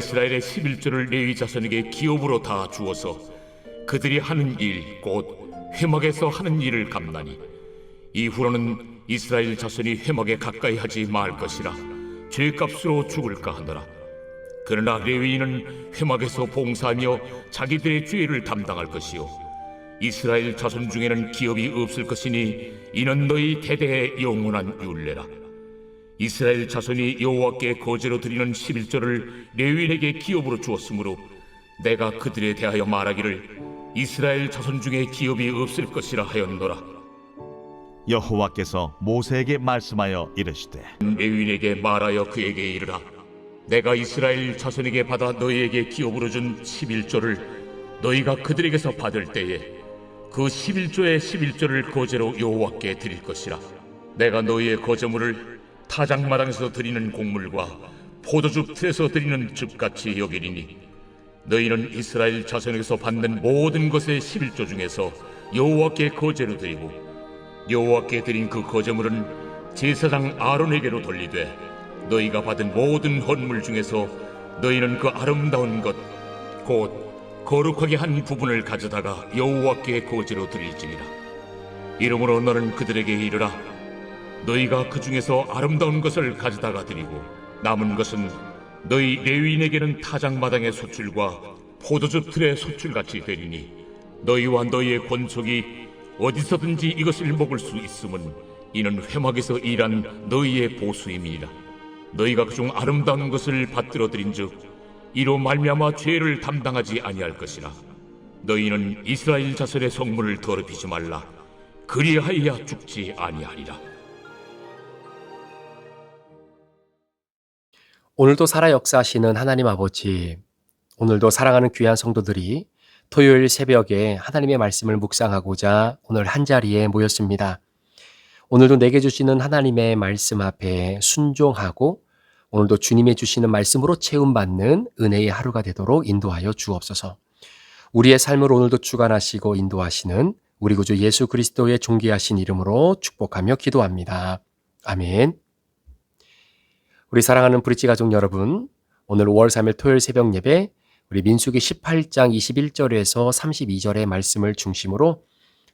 이스라엘의 11조를 레위 자손에게 기업으로 다 주어서 그들이 하는 일 곧 회막에서 하는 일을 갚나니 이후로는 이스라엘 자손이 회막에 가까이 하지 말 것이라 죄값으로 죽을까 하노라. 그러나 레위인은 회막에서 봉사하며 자기들의 죄를 담당할 것이요 이스라엘 자손 중에는 기업이 없을 것이니 이는 너희 대대의 영원한 율례라. 이스라엘 자손이 여호와께 거제로 드리는 11조를 레위인에게 기업으로 주었으므로 내가 그들에 대하여 말하기를 이스라엘 자손 중에 기업이 없을 것이라 하였노라. 여호와께서 모세에게 말씀하여 이르시되 레위인에게 말하여 그에게 이르라. 내가 이스라엘 자손에게 받아 너희에게 기업으로 준 11조를 너희가 그들에게서 받을 때에 그 11조의 11조를 거제로 여호와께 드릴 것이라. 내가 너희의 거제물을 타작마당에서 드리는 곡물과 포도즙 틀에서 드리는 즙같이 여기리니 너희는 이스라엘 자손에게서 받는 모든 것의 11조 중에서 여호와께 거제로 드리고 여호와께 드린 그 거제물은 제사장 아론에게로 돌리되 너희가 받은 모든 헌물 중에서 너희는 그 아름다운 것 곧 거룩하게 한 부분을 가져다가 여호와께 거제로 드릴지니라. 이러므로 너는 그들에게 이르라. 너희가 그 중에서 아름다운 것을 가져다가 드리고 남은 것은 너희 레위인에게는 타작마당의 소출과 포도즙 틀의 소출같이 되리니 너희와 너희의 권속이 어디서든지 이것을 먹을 수 있음은 이는 회막에서 일한 너희의 보수임이라. 너희가 그중 아름다운 것을 받들어 드린즉 이로 말미암아 죄를 담당하지 아니할 것이라. 너희는 이스라엘 자손의 성물을 더럽히지 말라. 그리하여야 죽지 아니하리라. 오늘도 살아 역사하시는 하나님 아버지, 오늘도 사랑하는 귀한 성도들이 토요일 새벽에 하나님의 말씀을 묵상하고자 오늘 한자리에 모였습니다. 오늘도 내게 주시는 하나님의 말씀 앞에 순종하고 오늘도 주님의 주시는 말씀으로 채움받는 은혜의 하루가 되도록 인도하여 주옵소서. 우리의 삶을 오늘도 주관하시고 인도하시는 우리 구주 예수 그리스도의 존귀하신 이름으로 축복하며 기도합니다. 아멘. 우리 사랑하는 브릿지 가족 여러분, 오늘 5월 3일 토요일 새벽 예배 우리 민수기 18장 21절에서 32절의 말씀을 중심으로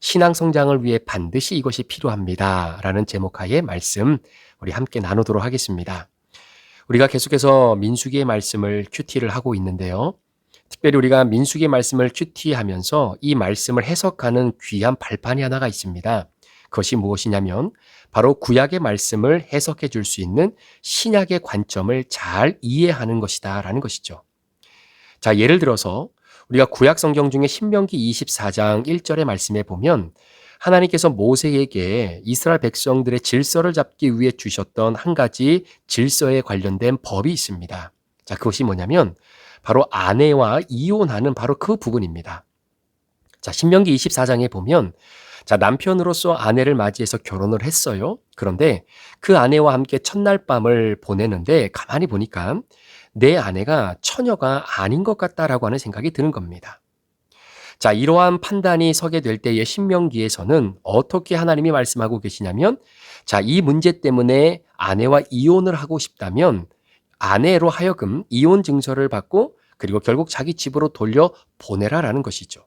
신앙 성장을 위해 반드시 이것이 필요합니다 라는 제목하에 말씀 우리 함께 나누도록 하겠습니다. 우리가 계속해서 민수기의 말씀을 큐티를 하고 있는데요. 특별히 우리가 민수기의 말씀을 큐티하면서 이 말씀을 해석하는 귀한 발판이 하나가 있습니다. 그것이 무엇이냐면 바로 구약의 말씀을 해석해 줄 수 있는 신약의 관점을 잘 이해하는 것이다 라는 것이죠. 자, 예를 들어서 우리가 구약 성경 중에 신명기 24장 1절의 말씀에 보면 하나님께서 모세에게 이스라엘 백성들의 질서를 잡기 위해 주셨던 한 가지 질서에 관련된 법이 있습니다. 자, 그것이 뭐냐면 바로 아내와 이혼하는 바로 그 부분입니다. 자, 신명기 24장에 보면 자, 남편으로서 아내를 맞이해서 결혼을 했어요. 그런데 그 아내와 함께 첫날 밤을 보내는데 가만히 보니까 내 아내가 처녀가 아닌 것 같다라고 하는 생각이 드는 겁니다. 자, 이러한 판단이 서게 될 때의 신명기에서는 어떻게 하나님이 말씀하고 계시냐면 자, 이 문제 때문에 아내와 이혼을 하고 싶다면 아내로 하여금 이혼 증서를 받고 그리고 결국 자기 집으로 돌려 보내라라는 것이죠.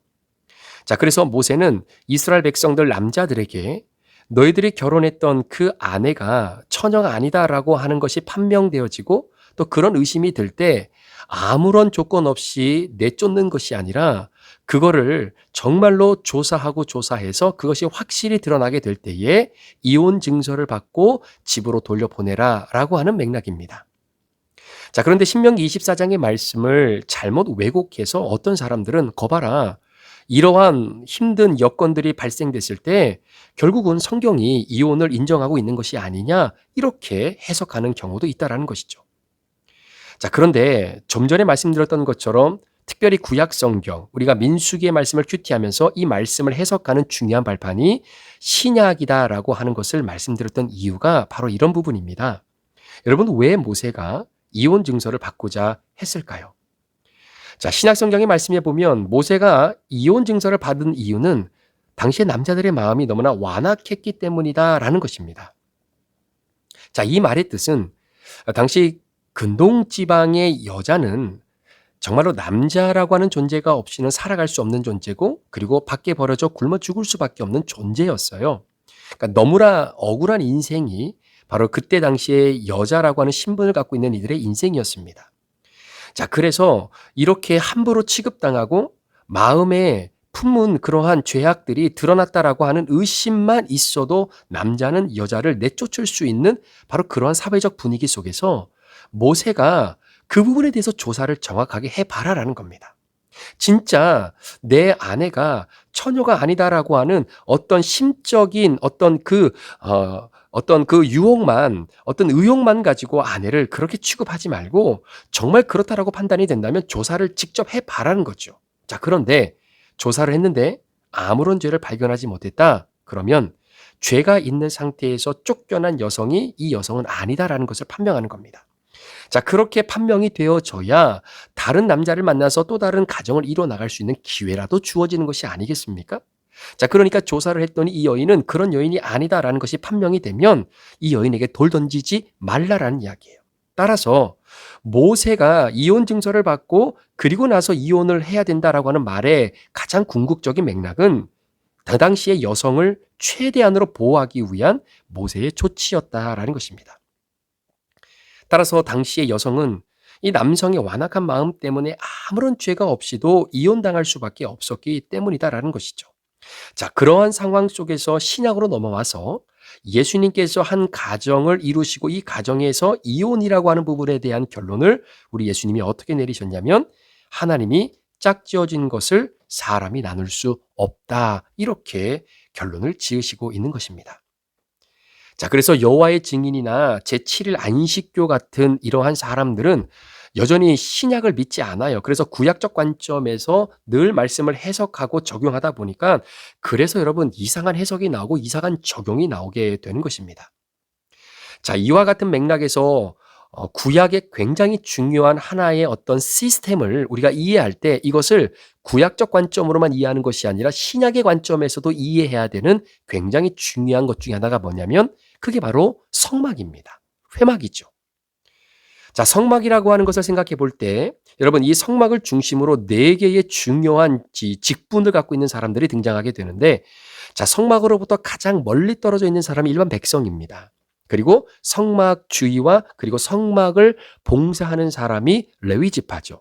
자, 그래서 모세는 이스라엘 백성들 남자들에게 너희들이 결혼했던 그 아내가 처녀가 아니다라고 하는 것이 판명되어지고 또 그런 의심이 들 때 아무런 조건 없이 내쫓는 것이 아니라 그거를 정말로 조사하고 조사해서 그것이 확실히 드러나게 될 때에 이혼 증서를 받고 집으로 돌려보내라 라고 하는 맥락입니다. 자, 그런데 신명기 24장의 말씀을 잘못 왜곡해서 어떤 사람들은 거봐라, 이러한 힘든 여건들이 발생됐을 때 결국은 성경이 이혼을 인정하고 있는 것이 아니냐 이렇게 해석하는 경우도 있다라는 것이죠. 자, 그런데 좀 전에 말씀드렸던 것처럼 특별히 구약 성경, 우리가 민수기의 말씀을 큐티하면서 이 말씀을 해석하는 중요한 발판이 신약이다라고 하는 것을 말씀드렸던 이유가 바로 이런 부분입니다. 여러분, 왜 모세가 이혼 증서를 받고자 했을까요? 자, 신약 성경의 말씀에 보면 모세가 이혼 증서를 받은 이유는 당시의 남자들의 마음이 너무나 완악했기 때문이다라는 것입니다. 자, 이 말의 뜻은 당시 근동 지방의 여자는 정말로 남자라고 하는 존재가 없이는 살아갈 수 없는 존재고 그리고 밖에 버려져 굶어 죽을 수밖에 없는 존재였어요. 그러니까 너무나 억울한 인생이 바로 그때 당시에 여자라고 하는 신분을 갖고 있는 이들의 인생이었습니다. 자, 그래서 이렇게 함부로 취급당하고 마음에 품은 그러한 죄악들이 드러났다라고 하는 의심만 있어도 남자는 여자를 내쫓을 수 있는 바로 그러한 사회적 분위기 속에서 모세가 그 부분에 대해서 조사를 정확하게 해봐라라는 겁니다. 진짜 내 아내가 처녀가 아니다라고 하는 어떤 심적인 어떤 그 유혹만, 어떤 의욕만 가지고 아내를 그렇게 취급하지 말고 정말 그렇다라고 판단이 된다면 조사를 직접 해봐라는 거죠. 자, 그런데 조사를 했는데 아무런 죄를 발견하지 못했다. 그러면 죄가 있는 상태에서 쫓겨난 여성이 이 여성은 아니다라는 것을 판명하는 겁니다. 자, 그렇게 판명이 되어져야 다른 남자를 만나서 또 다른 가정을 이뤄 나갈 수 있는 기회라도 주어지는 것이 아니겠습니까? 자, 그러니까 조사를 했더니 이 여인은 그런 여인이 아니다라는 것이 판명이 되면 이 여인에게 돌 던지지 말라라는 이야기예요. 따라서 모세가 이혼 증서를 받고 그리고 나서 이혼을 해야 된다라고 하는 말의 가장 궁극적인 맥락은 그 당시의 여성을 최대한으로 보호하기 위한 모세의 조치였다라는 것입니다. 따라서 당시의 여성은 이 남성의 완악한 마음 때문에 아무런 죄가 없이도 이혼당할 수밖에 없었기 때문이다라는 것이죠. 자, 그러한 상황 속에서 신약으로 넘어와서 예수님께서 한 가정을 이루시고 이 가정에서 이혼이라고 하는 부분에 대한 결론을 우리 예수님이 어떻게 내리셨냐면 하나님이 짝지어진 것을 사람이 나눌 수 없다. 이렇게 결론을 지으시고 있는 것입니다. 자, 그래서 여호와의 증인이나 제7일 안식교 같은 이러한 사람들은 여전히 신약을 믿지 않아요. 그래서 구약적 관점에서 늘 말씀을 해석하고 적용하다 보니까 그래서 여러분 이상한 해석이 나오고 이상한 적용이 나오게 되는 것입니다. 자, 이와 같은 맥락에서 구약의 굉장히 중요한 하나의 어떤 시스템을 우리가 이해할 때 이것을 구약적 관점으로만 이해하는 것이 아니라 신약의 관점에서도 이해해야 되는 굉장히 중요한 것 중에 하나가 뭐냐면 그게 바로 성막입니다. 회막이죠. 자, 성막이라고 하는 것을 생각해 볼 때 여러분 이 성막을 중심으로 4개의 중요한 직분을 갖고 있는 사람들이 등장하게 되는데 자, 성막으로부터 가장 멀리 떨어져 있는 사람이 일반 백성입니다. 그리고 성막 주위와 그리고 성막을 봉사하는 사람이 레위 지파죠.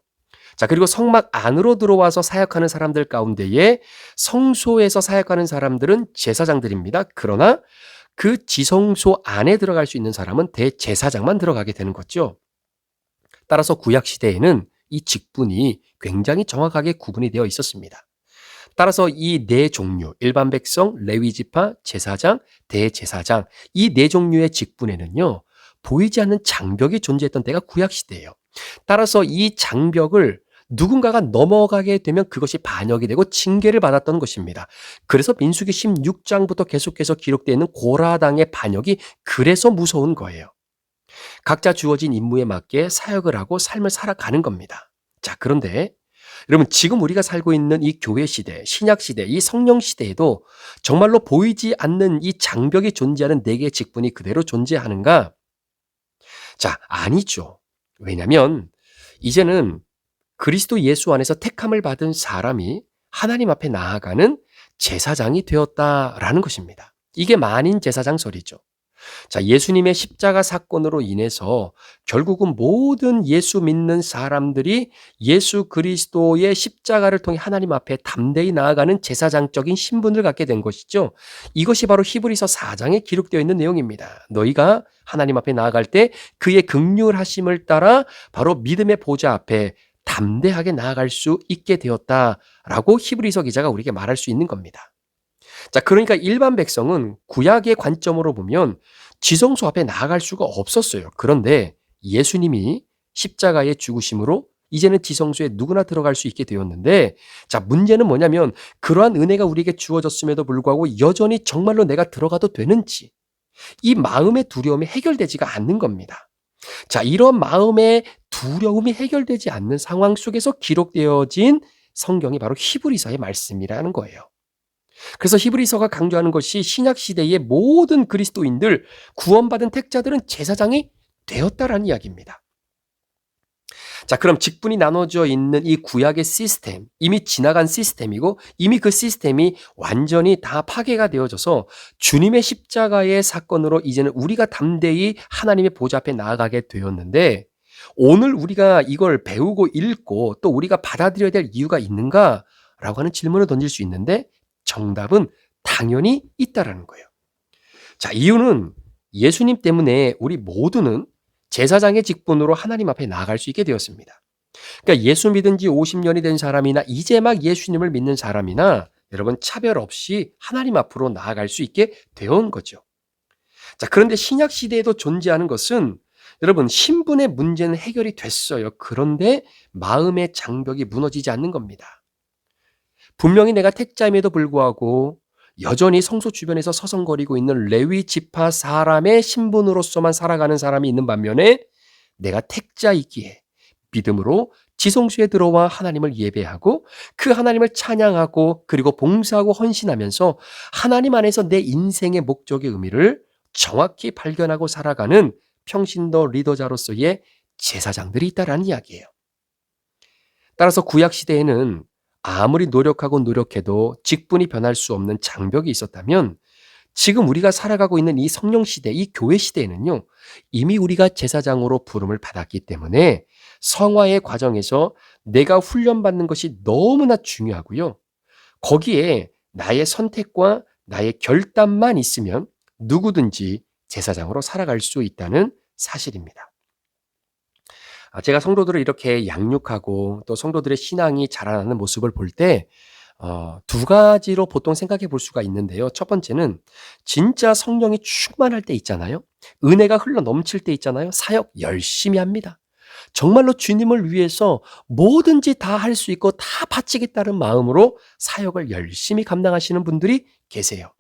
자, 그리고 성막 안으로 들어와서 사역하는 사람들 가운데에 성소에서 사역하는 사람들은 제사장들입니다. 그러나 그 지성소 안에 들어갈 수 있는 사람은 대제사장만 들어가게 되는 거죠. 따라서 구약 시대에는 이 직분이 굉장히 정확하게 구분이 되어 있었습니다. 따라서 이 4종류, 일반 백성, 레위 지파, 제사장, 대제사장 이 4종류의 직분에는요. 보이지 않는 장벽이 존재했던 때가 구약 시대예요. 따라서 이 장벽을 누군가가 넘어가게 되면 그것이 반역이 되고 징계를 받았던 것입니다. 그래서 민수기 16장부터 계속해서 기록되어 있는 고라당의 반역이 그래서 무서운 거예요. 각자 주어진 임무에 맞게 사역을 하고 삶을 살아가는 겁니다. 자, 그런데 여러분 지금 우리가 살고 있는 이 교회 시대, 신약 시대, 이 성령 시대에도 정말로 보이지 않는 이 장벽이 존재하는 4개의 직분이 그대로 존재하는가? 자, 아니죠. 왜냐하면 이제는 그리스도 예수 안에서 택함을 받은 사람이 하나님 앞에 나아가는 제사장이 되었다라는 것입니다. 이게 만인 제사장설이죠. 자, 예수님의 십자가 사건으로 인해서 결국은 모든 예수 믿는 사람들이 예수 그리스도의 십자가를 통해 하나님 앞에 담대히 나아가는 제사장적인 신분을 갖게 된 것이죠. 이것이 바로 히브리서 4장에 기록되어 있는 내용입니다. 너희가 하나님 앞에 나아갈 때 그의 긍휼하심을 따라 바로 믿음의 보좌 앞에 담대하게 나아갈 수 있게 되었다라고 히브리서 기자가 우리에게 말할 수 있는 겁니다. 자, 그러니까 일반 백성은 구약의 관점으로 보면 지성소 앞에 나아갈 수가 없었어요. 그런데 예수님이 십자가의 죽으심으로 이제는 지성소에 누구나 들어갈 수 있게 되었는데 자, 문제는 뭐냐면 그러한 은혜가 우리에게 주어졌음에도 불구하고 여전히 정말로 내가 들어가도 되는지 이 마음의 두려움이 해결되지가 않는 겁니다. 자, 이런 마음의 두려움이 해결되지 않는 상황 속에서 기록되어진 성경이 바로 히브리서의 말씀이라는 거예요. 그래서 히브리서가 강조하는 것이 신약 시대의 모든 그리스도인들, 구원받은 택자들은 제사장이 되었다라는 이야기입니다. 자, 그럼 직분이 나눠져 있는 이 구약의 시스템, 이미 지나간 시스템이고 이미 그 시스템이 완전히 다 파괴가 되어져서 주님의 십자가의 사건으로 이제는 우리가 담대히 하나님의 보좌 앞에 나아가게 되었는데 오늘 우리가 이걸 배우고 읽고 또 우리가 받아들여야 될 이유가 있는가? 라고 하는 질문을 던질 수 있는데 정답은 당연히 있다라는 거예요. 자, 이유는 예수님 때문에 우리 모두는 제사장의 직분으로 하나님 앞에 나아갈 수 있게 되었습니다. 그러니까 예수 믿은 지 50년이 된 사람이나 이제 막 예수님을 믿는 사람이나 여러분 차별 없이 하나님 앞으로 나아갈 수 있게 되어온 거죠. 자, 그런데 신약 시대에도 존재하는 것은 여러분 신분의 문제는 해결이 됐어요. 그런데 마음의 장벽이 무너지지 않는 겁니다. 분명히 내가 택자임에도 불구하고 여전히 성소 주변에서 서성거리고 있는 레위 지파 사람의 신분으로서만 살아가는 사람이 있는 반면에 내가 택자이기에 믿음으로 지성소에 들어와 하나님을 예배하고 그 하나님을 찬양하고 그리고 봉사하고 헌신하면서 하나님 안에서 내 인생의 목적의 의미를 정확히 발견하고 살아가는 평신도 리더자로서의 제사장들이 있다라는 이야기예요. 따라서 구약 시대에는 아무리 노력하고 노력해도 직분이 변할 수 없는 장벽이 있었다면 지금 우리가 살아가고 있는 이 성령 시대, 이 교회 시대에는요, 이미 우리가 제사장으로 부름을 받았기 때문에 성화의 과정에서 내가 훈련받는 것이 너무나 중요하고요. 거기에 나의 선택과 나의 결단만 있으면 누구든지 제사장으로 살아갈 수 있다는 사실입니다. 제가 성도들을 이렇게 양육하고 또 성도들의 신앙이 자라나는 모습을 볼 때, 두 가지로 보통 생각해 볼 수가 있는데요. 첫 번째는 진짜 성령이 충만할 때 있잖아요. 은혜가 흘러 넘칠 때 있잖아요. 사역 열심히 합니다. 정말로 주님을 위해서 뭐든지 다 할 수 있고 다 바치겠다는 마음으로 사역을 열심히 감당하시는 분들이 계세요.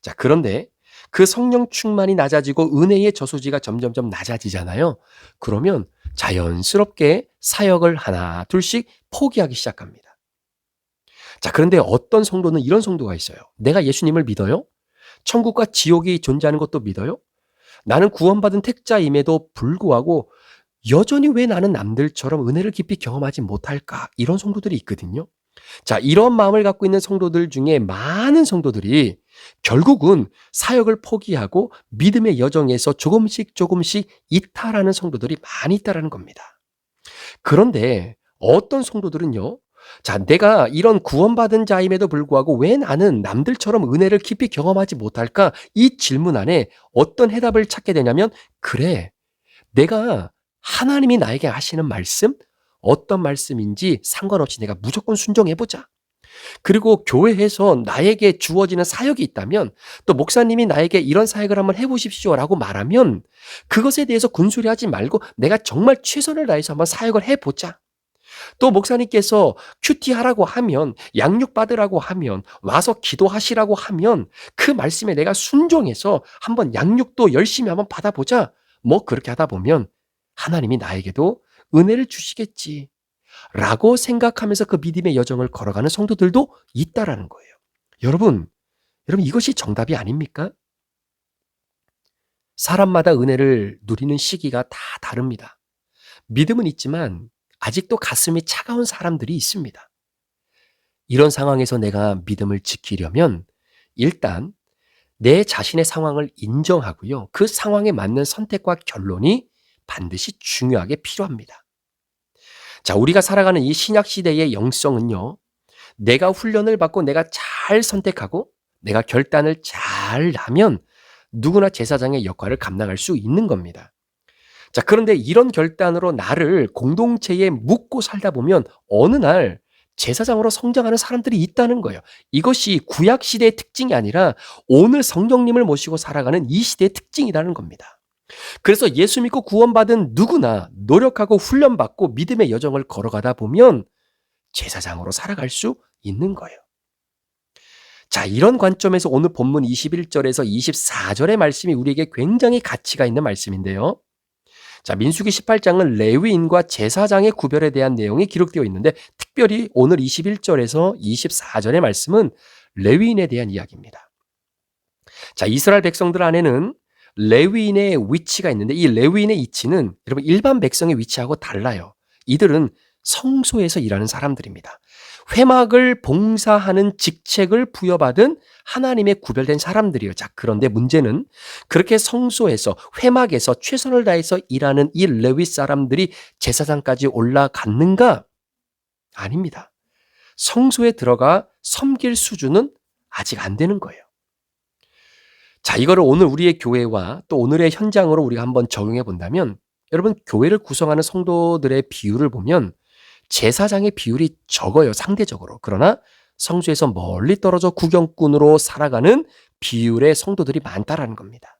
자, 그런데 그 성령 충만이 낮아지고 은혜의 저수지가 점점점 낮아지잖아요. 그러면 자연스럽게 사역을 하나 둘씩 포기하기 시작합니다. 자, 그런데 어떤 성도는 이런 성도가 있어요. 내가 예수님을 믿어요? 천국과 지옥이 존재하는 것도 믿어요? 나는 구원받은 택자임에도 불구하고 여전히 왜 나는 남들처럼 은혜를 깊이 경험하지 못할까? 이런 성도들이 있거든요. 자, 이런 마음을 갖고 있는 성도들 중에 많은 성도들이 결국은 사역을 포기하고 믿음의 여정에서 조금씩 이탈하는 성도들이 많이 있다라는 겁니다. 그런데 어떤 성도들은요, 자, 내가 이런 구원받은 자임에도 불구하고 왜 나는 남들처럼 은혜를 깊이 경험하지 못할까? 이 질문 안에 어떤 해답을 찾게 되냐면, 그래, 내가 하나님이 나에게 하시는 말씀, 어떤 말씀인지 상관없이 내가 무조건 순종해보자. 그리고 교회에서 나에게 주어지는 사역이 있다면 또 목사님이 나에게 이런 사역을 한번 해보십시오라고 말하면 그것에 대해서 군소리하지 말고 내가 정말 최선을 다해서 한번 사역을 해보자. 또 목사님께서 큐티하라고 하면 양육받으라고 하면 와서 기도하시라고 하면 그 말씀에 내가 순종해서 한번 양육도 열심히 한번 받아보자. 뭐 그렇게 하다 보면 하나님이 나에게도 은혜를 주시겠지 라고 생각하면서 그 믿음의 여정을 걸어가는 성도들도 있다라는 거예요. 여러분 이것이 정답이 아닙니까? 사람마다 은혜를 누리는 시기가 다 다릅니다. 믿음은 있지만 아직도 가슴이 차가운 사람들이 있습니다. 이런 상황에서 내가 믿음을 지키려면 일단 내 자신의 상황을 인정하고요. 그 상황에 맞는 선택과 결론이 반드시 중요하게 필요합니다. 자, 우리가 살아가는 이 신약 시대의 영성은요. 내가 훈련을 받고 내가 잘 선택하고 내가 결단을 잘 하면 누구나 제사장의 역할을 감당할 수 있는 겁니다. 자, 그런데 이런 결단으로 나를 공동체에 묻고 살다 보면 어느 날 제사장으로 성장하는 사람들이 있다는 거예요. 이것이 구약 시대의 특징이 아니라 오늘 성령님을 모시고 살아가는 이 시대의 특징이라는 겁니다. 그래서 예수 믿고 구원받은 누구나 노력하고 훈련받고 믿음의 여정을 걸어가다 보면 제사장으로 살아갈 수 있는 거예요. 자, 이런 관점에서 오늘 본문 21절에서 24절의 말씀이 우리에게 굉장히 가치가 있는 말씀인데요. 자, 민수기 18장은 레위인과 제사장의 구별에 대한 내용이 기록되어 있는데 특별히 오늘 21절에서 24절의 말씀은 레위인에 대한 이야기입니다. 자, 이스라엘 백성들 안에는 레위인의 위치가 있는데 이 레위인의 위치는 여러분 일반 백성의 위치하고 달라요. 이들은 성소에서 일하는 사람들입니다. 회막을 봉사하는 직책을 부여받은 하나님의 구별된 사람들이에요. 자, 그런데 문제는 그렇게 성소에서 회막에서 최선을 다해서 일하는 이 레위 사람들이 제사장까지 올라갔는가? 아닙니다. 성소에 들어가 섬길 수준은 아직 안 되는 거예요. 자, 이거를 오늘 우리의 교회와 또 오늘의 현장으로 우리가 한번 적용해 본다면 여러분, 교회를 구성하는 성도들의 비율을 보면 제사장의 비율이 적어요, 상대적으로. 그러나 성소에서 멀리 떨어져 구경꾼으로 살아가는 비율의 성도들이 많다라는 겁니다.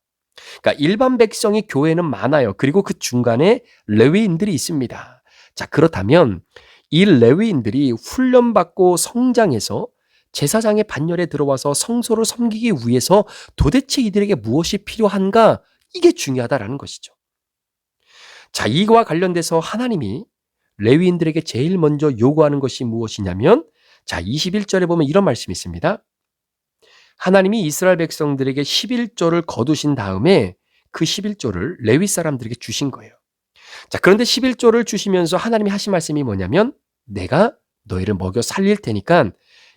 그러니까 일반 백성이 교회는 많아요. 그리고 그 중간에 레위인들이 있습니다. 자, 그렇다면 이 레위인들이 훈련받고 성장해서 제사장의 반열에 들어와서 성소를 섬기기 위해서 도대체 이들에게 무엇이 필요한가? 이게 중요하다라는 것이죠. 자, 이와 관련돼서 하나님이 레위인들에게 제일 먼저 요구하는 것이 무엇이냐면, 자, 21절에 보면 이런 말씀이 있습니다. 하나님이 이스라엘 백성들에게 11조를 거두신 다음에 그 11조를 레위 사람들에게 주신 거예요. 자, 그런데 11조를 주시면서 하나님이 하신 말씀이 뭐냐면, 내가 너희를 먹여 살릴 테니까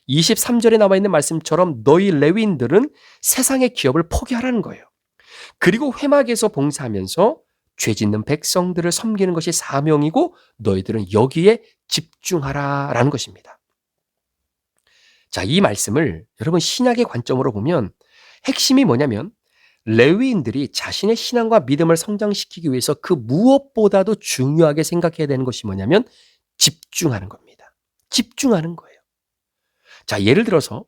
23절에 나와 있는 말씀처럼 너희 레위인들은 세상의 기업을 포기하라는 거예요. 그리고 회막에서 봉사하면서 죄 짓는 백성들을 섬기는 것이 사명이고 너희들은 여기에 집중하라라는 것입니다. 자, 이 말씀을 여러분 신약의 관점으로 보면 핵심이 뭐냐면 레위인들이 자신의 신앙과 믿음을 성장시키기 위해서 그 무엇보다도 중요하게 생각해야 되는 것이 뭐냐면 집중하는 겁니다. 집중하는 거예요. 자, 예를 들어서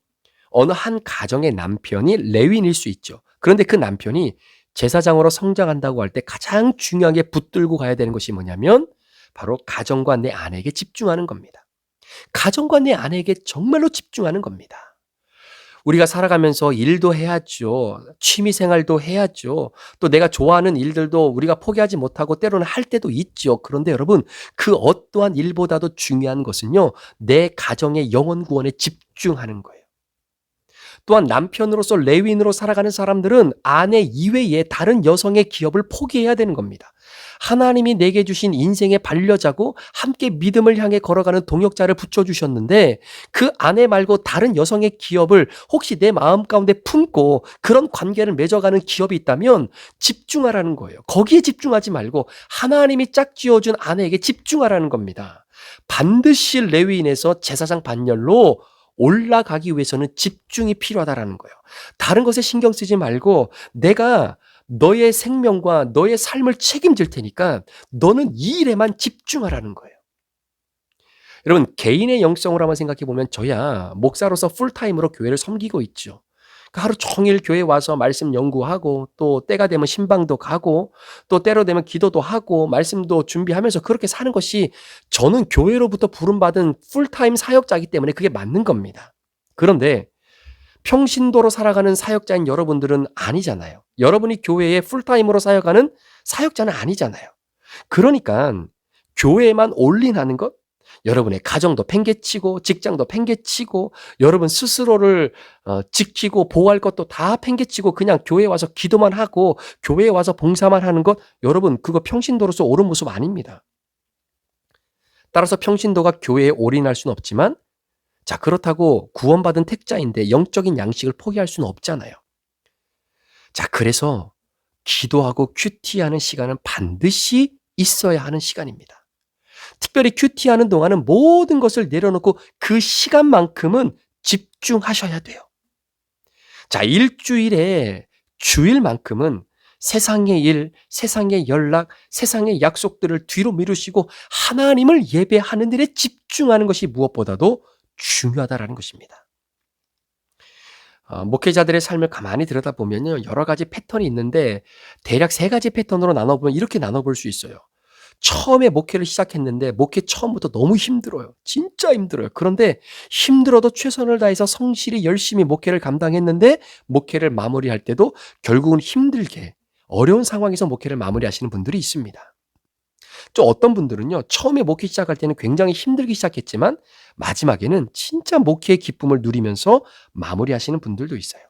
어느 한 가정의 남편이 레위인일 수 있죠. 그런데 그 남편이 제사장으로 성장한다고 할 때 가장 중요하게 붙들고 가야 되는 것이 뭐냐면 바로 가정과 내 아내에게 집중하는 겁니다. 가정과 내 아내에게 정말로 집중하는 겁니다. 우리가 살아가면서 일도 해야죠. 취미생활도 해야죠. 또 내가 좋아하는 일들도 우리가 포기하지 못하고 때로는 할 때도 있죠. 그런데 여러분, 그 어떠한 일보다도 중요한 것은요, 내 가정의 영혼 구원에 집중하는 거예요. 또한 남편으로서 레위인으로 살아가는 사람들은 아내 이외에 다른 여성의 기업을 포기해야 되는 겁니다. 하나님이 내게 주신 인생의 반려자고 함께 믿음을 향해 걸어가는 동역자를 붙여주셨는데 그 아내 말고 다른 여성의 기업을 혹시 내 마음 가운데 품고 그런 관계를 맺어가는 기업이 있다면 집중하라는 거예요. 거기에 집중하지 말고 하나님이 짝지어준 아내에게 집중하라는 겁니다. 반드시 레위인에서 제사장 반열로 올라가기 위해서는 집중이 필요하다라는 거예요. 다른 것에 신경 쓰지 말고 내가 너의 생명과 너의 삶을 책임질 테니까 너는 이 일에만 집중하라는 거예요. 여러분, 개인의 영성으로 한번 생각해 보면 저야 목사로서 풀타임으로 교회를 섬기고 있죠. 하루 종일 교회 와서 말씀 연구하고 또 때가 되면 신방도 가고 또 때로 되면 기도도 하고 말씀도 준비하면서 그렇게 사는 것이 저는 교회로부터 부름받은 풀타임 사역자이기 때문에 그게 맞는 겁니다. 그런데 평신도로 살아가는 사역자인 여러분들은 아니잖아요. 여러분이 교회에 풀타임으로 사역하는 사역자는 아니잖아요. 그러니까 교회에만 올인하는 것, 여러분의 가정도 팽개치고 직장도 팽개치고 여러분 스스로를 지키고 보호할 것도 다 팽개치고 그냥 교회에 와서 기도만 하고 교회에 와서 봉사만 하는 것, 여러분 그거 평신도로서 옳은 모습 아닙니다. 따라서 평신도가 교회에 올인할 수는 없지만 자, 그렇다고 구원받은 택자인데 영적인 양식을 포기할 수는 없잖아요. 자, 그래서 기도하고 큐티하는 시간은 반드시 있어야 하는 시간입니다. 특별히 큐티하는 동안은 모든 것을 내려놓고 그 시간만큼은 집중하셔야 돼요. 자, 일주일에 주일만큼은 세상의 일, 세상의 연락, 세상의 약속들을 뒤로 미루시고 하나님을 예배하는 일에 집중하는 것이 무엇보다도 중요하다라는 것입니다. 목회자들의 삶을 가만히 들여다보면요, 여러 가지 패턴이 있는데 대략 3가지 패턴으로 나눠보면 이렇게 나눠볼 수 있어요. 처음에 목회를 시작했는데 목회 처음부터 너무 힘들어요. 진짜 힘들어요. 그런데 힘들어도 최선을 다해서 성실히 열심히 목회를 감당했는데 목회를 마무리할 때도 결국은 힘들게 어려운 상황에서 목회를 마무리하시는 분들이 있습니다. 또 어떤 분들은요, 처음에 목회 시작할 때는 굉장히 힘들게 시작했지만 마지막에는 진짜 목회의 기쁨을 누리면서 마무리하시는 분들도 있어요.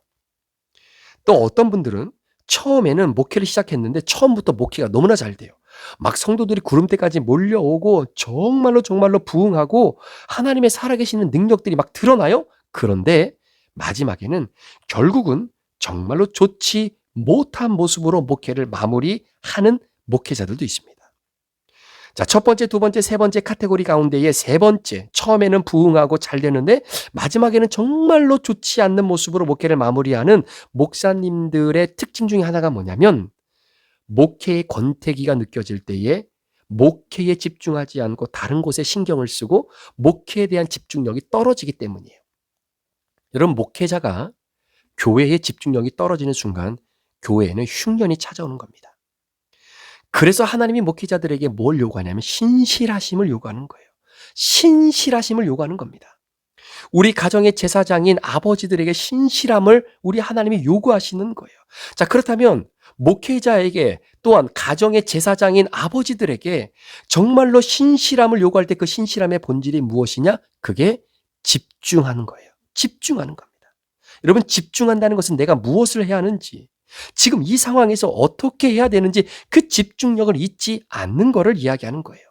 또 어떤 분들은 처음에는 목회를 시작했는데 처음부터 목회가 너무나 잘 돼요. 막 성도들이 구름대까지 몰려오고 정말로 정말로 부흥하고 하나님의 살아계시는 능력들이 막 드러나요. 그런데 마지막에는 결국은 정말로 좋지 못한 모습으로 목회를 마무리하는 목회자들도 있습니다. 자, 첫 번째, 두 번째, 세 번째 카테고리 가운데의 세 번째, 처음에는 부흥하고 잘 되는데 마지막에는 정말로 좋지 않는 모습으로 목회를 마무리하는 목사님들의 특징 중에 하나가 뭐냐면 목회의 권태기가 느껴질 때에 목회에 집중하지 않고 다른 곳에 신경을 쓰고 목회에 대한 집중력이 떨어지기 때문이에요. 여러분, 목회자가 교회의 집중력이 떨어지는 순간 교회에는 흉년이 찾아오는 겁니다. 그래서 하나님이 목회자들에게 뭘 요구하냐면 신실하심을 요구하는 거예요. 신실하심을 요구하는 겁니다. 우리 가정의 제사장인 아버지들에게 신실함을 우리 하나님이 요구하시는 거예요. 자, 그렇다면 목회자에게 또한 가정의 제사장인 아버지들에게 정말로 신실함을 요구할 때 그 신실함의 본질이 무엇이냐? 그게 집중하는 거예요. 집중하는 겁니다. 여러분, 집중한다는 것은 내가 무엇을 해야 하는지, 지금 이 상황에서 어떻게 해야 되는지 그 집중력을 잊지 않는 것을 이야기하는 거예요.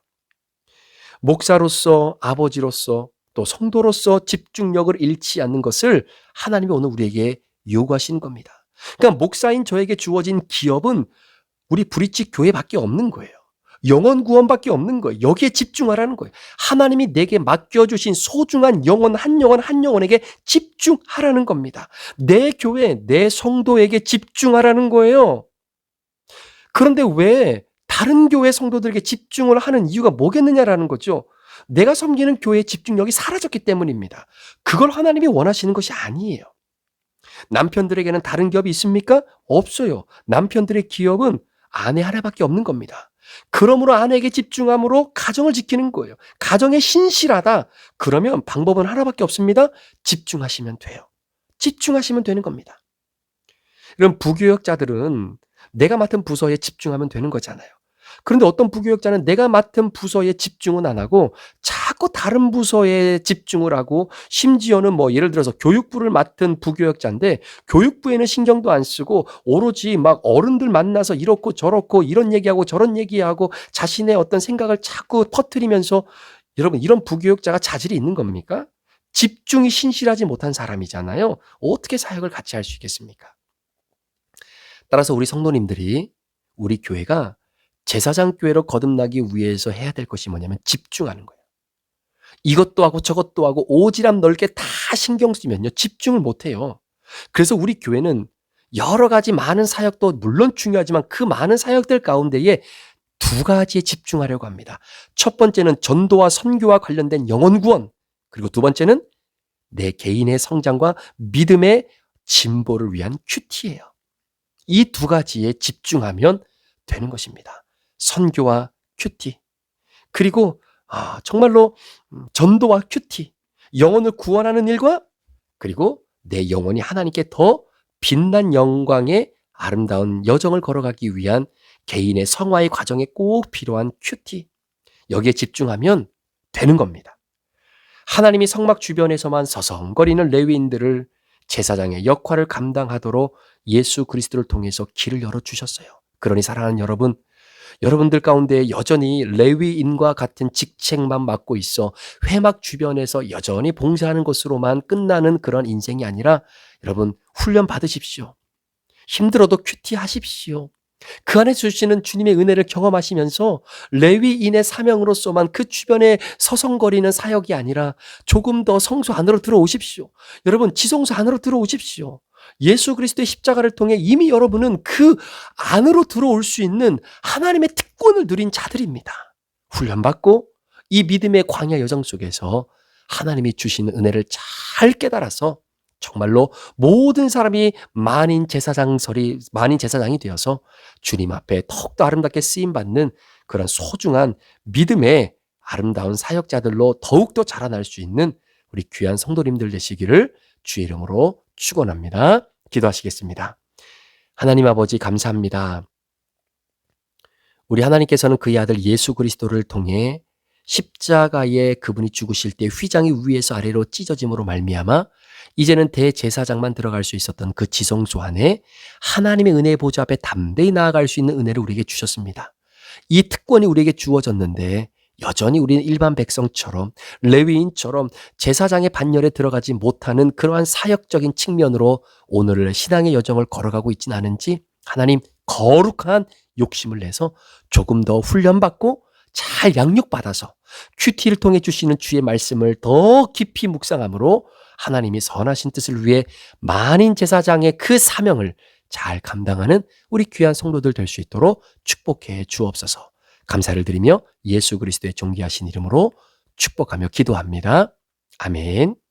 목사로서, 아버지로서, 또 성도로서 집중력을 잃지 않는 것을 하나님이 오늘 우리에게 요구하시는 겁니다. 그러니까 목사인 저에게 주어진 기업은 우리 브릿지 교회밖에 없는 거예요. 영혼 구원밖에 없는 거예요. 여기에 집중하라는 거예요. 하나님이 내게 맡겨주신 소중한 영혼 한 영혼 한 영혼에게 집중하라는 겁니다. 내 교회, 내 성도에게 집중하라는 거예요. 그런데 왜 다른 교회 성도들에게 집중을 하는 이유가 뭐겠느냐라는 거죠. 내가 섬기는 교회의 집중력이 사라졌기 때문입니다. 그걸 하나님이 원하시는 것이 아니에요. 남편들에게는 다른 기업이 있습니까? 없어요. 남편들의 기업은 아내 하나밖에 없는 겁니다. 그러므로 아내에게 집중함으로 가정을 지키는 거예요. 가정에 신실하다. 그러면 방법은 하나밖에 없습니다. 집중하시면 돼요. 집중하시면 되는 겁니다. 이런 부교역자들은 내가 맡은 부서에 집중하면 되는 거잖아요. 그런데 어떤 부교역자는 내가 맡은 부서에 집중은 안 하고 자꾸 다른 부서에 집중을 하고, 심지어는 뭐 예를 들어서 교육부를 맡은 부교역자인데 교육부에는 신경도 안 쓰고 오로지 막 어른들 만나서 이렇고 저렇고 이런 얘기하고 저런 얘기하고 자신의 어떤 생각을 자꾸 퍼뜨리면서, 여러분, 이런 부교역자가 자질이 있는 겁니까? 집중이 신실하지 못한 사람이잖아요. 어떻게 사역을 같이 할 수 있겠습니까? 따라서 우리 성도님들이, 우리 교회가 제사장 교회로 거듭나기 위해서 해야 될 것이 뭐냐면 집중하는 거예요. 이것도 하고 저것도 하고 오지랖 넓게 다 신경 쓰면요, 집중을 못해요. 그래서 우리 교회는 여러 가지 많은 사역도 물론 중요하지만 그 많은 사역들 가운데에 두 가지에 집중하려고 합니다. 첫 번째는 전도와 선교와 관련된 영혼 구원, 그리고 두 번째는 내 개인의 성장과 믿음의 진보를 위한 큐티예요. 이 두 가지에 집중하면 되는 것입니다. 선교와 큐티, 그리고 정말로 전도와 큐티, 영혼을 구원하는 일과, 그리고 내 영혼이 하나님께 더 빛난 영광의 아름다운 여정을 걸어가기 위한 개인의 성화의 과정에 꼭 필요한 큐티, 여기에 집중하면 되는 겁니다. 하나님이 성막 주변에서만 서성거리는 레위인들을 제사장의 역할을 감당하도록 예수 그리스도를 통해서 길을 열어주셨어요. 그러니 사랑하는 여러분, 여러분들 가운데 여전히 레위인과 같은 직책만 맡고 있어 회막 주변에서 여전히 봉사하는 것으로만 끝나는 그런 인생이 아니라, 여러분, 훈련 받으십시오. 힘들어도 큐티하십시오. 그 안에 주시는 주님의 은혜를 경험하시면서 레위인의 사명으로서만 그 주변에 서성거리는 사역이 아니라 조금 더 성소 안으로 들어오십시오. 여러분, 지성소 안으로 들어오십시오. 예수 그리스도의 십자가를 통해 이미 여러분은 그 안으로 들어올 수 있는 하나님의 특권을 누린 자들입니다. 훈련받고 이 믿음의 광야 여정 속에서 하나님이 주시는 은혜를 잘 깨달아서 정말로 모든 사람이 만인 제사장이 되어서 주님 앞에 더욱더 아름답게 쓰임받는 그런 소중한 믿음의 아름다운 사역자들로 더욱더 자라날 수 있는 우리 귀한 성도님들 되시기를 주의 이름으로 축원합니다. 기도하시겠습니다. 하나님 아버지, 감사합니다. 우리 하나님께서는 그의 아들 예수 그리스도를 통해 십자가에 그분이 죽으실 때 휘장이 위에서 아래로 찢어짐으로 말미암아 이제는 대제사장만 들어갈 수 있었던 그 지성소 안에 하나님의 은혜의 보좌 앞에 담대히 나아갈 수 있는 은혜를 우리에게 주셨습니다. 이 특권이 우리에게 주어졌는데 여전히 우리는 일반 백성처럼 레위인처럼 제사장의 반열에 들어가지 못하는 그러한 사역적인 측면으로 오늘을 신앙의 여정을 걸어가고 있진 않은지 하나님 거룩한 욕심을 내서 조금 더 훈련받고 잘 양육받아서 큐티를 통해 주시는 주의 말씀을 더 깊이 묵상함으로 하나님이 선하신 뜻을 위해 만인 제사장의 그 사명을 잘 감당하는 우리 귀한 성도들 될 수 있도록 축복해 주옵소서. 감사를 드리며 예수 그리스도의 존귀하신 이름으로 축복하며 기도합니다. 아멘.